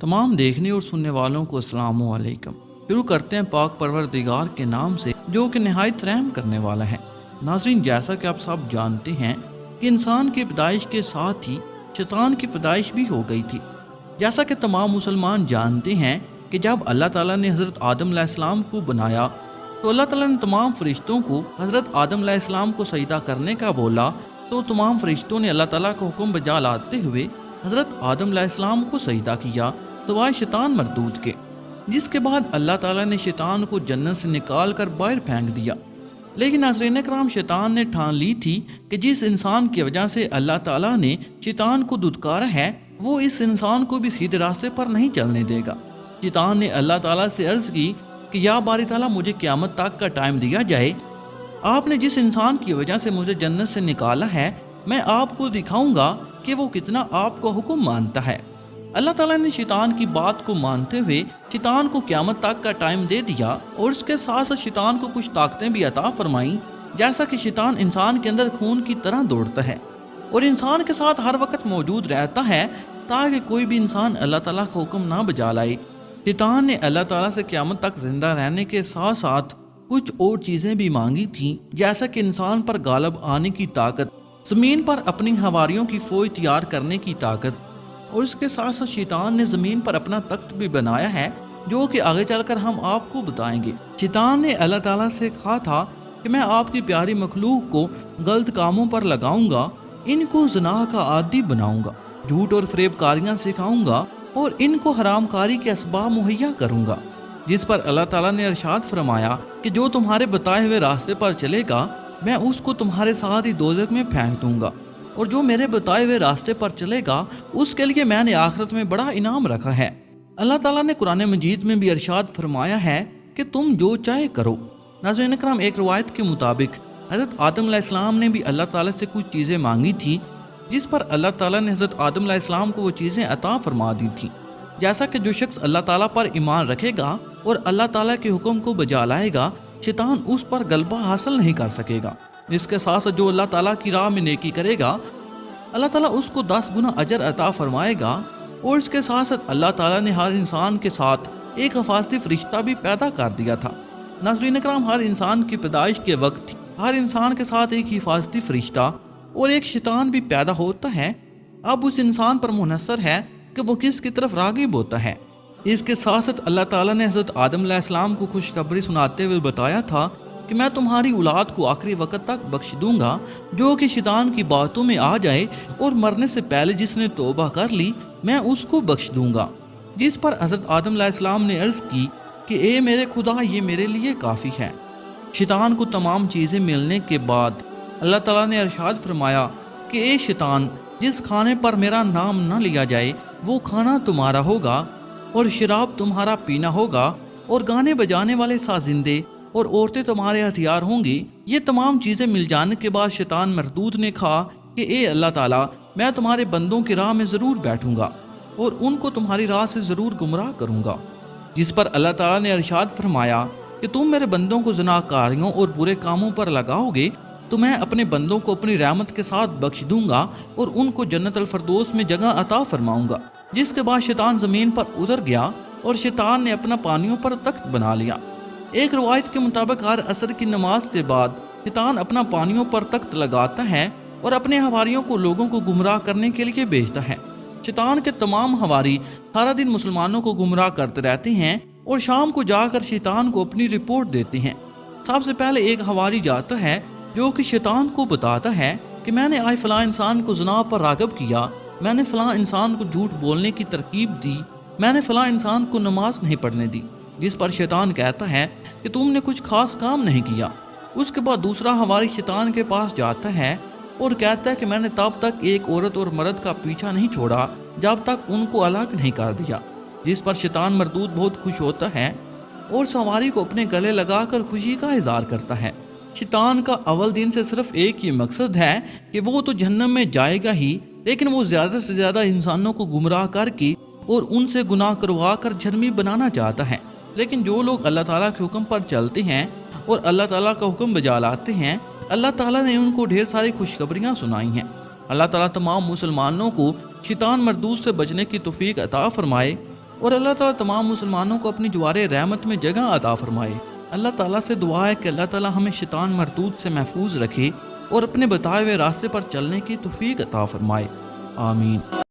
تمام دیکھنے اور سننے والوں کو السلام علیکم۔ شروع کرتے ہیں پاک پروردگار کے نام سے جو کہ نہایت رحم کرنے والا ہے۔ ناظرین، جیسا کہ آپ سب جانتے ہیں کہ انسان کی پیدائش کے ساتھ ہی شیطان کی پیدائش بھی ہو گئی تھی۔ جیسا کہ تمام مسلمان جانتے ہیں کہ جب اللہ تعالیٰ نے حضرت آدم علیہ السلام کو بنایا تو اللہ تعالیٰ نے تمام فرشتوں کو حضرت آدم علیہ السلام کو سجدہ کرنے کا بولا، تو تمام فرشتوں نے اللہ تعالیٰ کا حکم بجا لاتے ہوئے حضرت آدم علیہ السلام کو سجدہ کیا سوائے شیطان مردود کے، جس کے بعد اللہ تعالیٰ نے شیطان کو جنت سے نکال کر باہر پھینک دیا۔ لیکن ناظرین کرام، شیطان نے ٹھان لی تھی کہ جس انسان کی وجہ سے اللہ تعالیٰ نے شیطان کو دھتکارا ہے وہ اس انسان کو بھی سیدھے راستے پر نہیں چلنے دے گا۔ شیطان نے اللہ تعالیٰ سے عرض کی کہ یا باری تعالیٰ، مجھے قیامت تک کا ٹائم دیا جائے، آپ نے جس انسان کی وجہ سے مجھے جنت سے نکالا ہے میں آپ کو دکھاؤں گا کہ وہ کتنا آپ کا حکم مانتا ہے۔ اللہ تعالیٰ نے شیطان کی بات کو مانتے ہوئے شیطان کو قیامت تک کا ٹائم دے دیا، اور اس کے ساتھ ساتھ شیطان کو کچھ طاقتیں بھی عطا فرمائیں، جیسا کہ شیطان انسان کے اندر خون کی طرح دوڑتا ہے اور انسان کے ساتھ ہر وقت موجود رہتا ہے تاکہ کوئی بھی انسان اللہ تعالیٰ کا حکم نہ بجا لائے۔ شیطان نے اللہ تعالیٰ سے قیامت تک زندہ رہنے کے ساتھ ساتھ کچھ اور چیزیں بھی مانگی تھیں، جیسا کہ انسان پر غالب آنے کی طاقت، زمین پر اپنی ہواریوں کی فوج تیار کرنے کی طاقت، اور اس کے ساتھ ساتھ شیطان نے زمین پر اپنا تخت بھی بنایا ہے جو کہ آگے چل کر ہم آپ کو بتائیں گے۔ شیطان نے اللہ تعالیٰ سے کہا تھا کہ میں آپ کی پیاری مخلوق کو غلط کاموں پر لگاؤں گا، ان کو زنا کا عادی بناؤں گا، جھوٹ اور فریب کاریاں سکھاؤں گا اور ان کو حرام کاری کے اسباب مہیا کروں گا، جس پر اللہ تعالیٰ نے ارشاد فرمایا کہ جو تمہارے بتائے ہوئے راستے پر چلے گا میں اس کو تمہارے ساتھ ہی دوزخ میں پھینک دوں گا، اور جو میرے بتائے ہوئے راستے پر چلے گا اس کے لیے میں نے آخرت میں بڑا انعام رکھا ہے۔ اللہ تعالیٰ نے قرآن مجید میں بھی ارشاد فرمایا ہے کہ تم جو چاہے کرو۔ ناظرین کرام، ایک روایت کے مطابق حضرت آدم علیہ السلام نے بھی اللہ تعالیٰ سے کچھ چیزیں مانگی تھی، جس پر اللہ تعالیٰ نے حضرت آدم علیہ السلام کو وہ چیزیں عطا فرما دی تھیں، جیسا کہ جو شخص اللہ تعالیٰ پر ایمان رکھے گا اور اللہ تعالیٰ کے حکم کو بجا لائے گا شیطان اس پر غلبہ حاصل نہیں کر سکے گا۔ اس کے ساتھ ساتھ جو اللہ تعالیٰ کی راہ میں نیکی کرے گا اللہ تعالیٰ اس کو 10 گنا اجر عطا فرمائے گا، اور اس کے ساتھ ساتھ اللہ تعالیٰ نے ہر انسان کے ساتھ ایک حفاظتی فرشتہ بھی پیدا کر دیا تھا۔ ناظرین کرام، ہر انسان کی پیدائش کے وقت ہر انسان کے ساتھ ایک حفاظتی فرشتہ اور ایک شیطان بھی پیدا ہوتا ہے۔ اب اس انسان پر منحصر ہے کہ وہ کس کی طرف راغب ہوتا ہے۔ اس کے ساتھ ساتھ اللہ تعالیٰ نے حضرت آدم علیہ السلام کو خوشخبری سناتے ہوئے بتایا تھا کہ میں تمہاری اولاد کو آخری وقت تک بخش دوں گا جو کہ شیطان کی باتوں میں آ جائے، اور مرنے سے پہلے جس نے توبہ کر لی میں اس کو بخش دوں گا، جس پر حضرت آدم علیہ السلام نے عرض کی کہ اے میرے خدا، یہ میرے لیے کافی ہے۔ شیطان کو تمام چیزیں ملنے کے بعد اللہ تعالیٰ نے ارشاد فرمایا کہ اے شیطان، جس کھانے پر میرا نام نہ لیا جائے وہ کھانا تمہارا ہوگا اور شراب تمہارا پینا ہوگا، اور گانے بجانے والے سازندے اور عورتیں تمہارے ہتھیار ہوں گی۔ یہ تمام چیزیں مل جانے کے بعد شیطان مردود نے کہا کہ اے اللہ تعالیٰ، میں تمہارے بندوں کی راہ میں ضرور بیٹھوں گا اور ان کو تمہاری راہ سے ضرور گمراہ کروں گا، جس پر اللہ تعالیٰ نے ارشاد فرمایا کہ تم میرے بندوں کو زناکاریوں اور برے کاموں پر لگاؤ گے تو میں اپنے بندوں کو اپنی رحمت کے ساتھ بخش دوں گا اور ان کو جنت الفردوس میں جگہ عطا فرماؤں گا۔ جس کے بعد شیطان زمین پر اتر گیا اور شیطان نے اپنا پانیوں پر تخت بنا لیا۔ ایک روایت کے مطابق ہر عصر کی نماز کے بعد شیطان اپنا پانیوں پر تخت لگاتا ہے اور اپنے حواریوں کو لوگوں کو گمراہ کرنے کے لیے بھیجتا ہے۔ شیطان کے تمام حواری سارا دن مسلمانوں کو گمراہ کرتے رہتے ہیں اور شام کو جا کر شیطان کو اپنی رپورٹ دیتے ہیں۔ سب سے پہلے ایک حواری جاتا ہے جو کہ شیطان کو بتاتا ہے کہ میں نے آج فلاں انسان کو زنا پر راغب کیا، میں نے فلاں انسان کو جھوٹ بولنے کی ترکیب دی، میں نے فلاں انسان کو نماز نہیں پڑھنے دی، جس پر شیطان کہتا ہے کہ تم نے کچھ خاص کام نہیں کیا۔ اس کے بعد دوسرا حواری شیطان کے پاس جاتا ہے اور کہتا ہے کہ میں نے تب تک ایک عورت اور مرد کا پیچھا نہیں چھوڑا جب تک ان کو الگ نہیں کر دیا، جس پر شیطان مردود بہت خوش ہوتا ہے اور سواری کو اپنے گلے لگا کر خوشی کا اظہار کرتا ہے۔ شیطان کا اول دن سے صرف ایک ہی مقصد ہے کہ وہ تو جہنم میں جائے گا ہی، لیکن وہ زیادہ سے زیادہ انسانوں کو گمراہ کر کے اور ان سے گناہ کروا کر جہنمی بنانا چاہتا ہے۔ لیکن جو لوگ اللہ تعالیٰ کے حکم پر چلتے ہیں اور اللہ تعالیٰ کا حکم بجا لاتے ہیں، اللہ تعالیٰ نے ان کو ڈھیر ساری خوشخبریاں سنائی ہیں۔ اللہ تعالیٰ تمام مسلمانوں کو شیطان مردود سے بچنے کی توفیق عطا فرمائے۔ اور اللہ تعالیٰ تمام مسلمانوں کو اپنی جوار رحمت میں جگہ عطا فرمائے۔ اللہ تعالیٰ سے دعا ہے کہ اللہ تعالیٰ ہمیں شیطان مردود سے محفوظ رکھے اور اپنے بتائے ہوئے راستے پر چلنے کی توفیق عطا فرمائے، آمین۔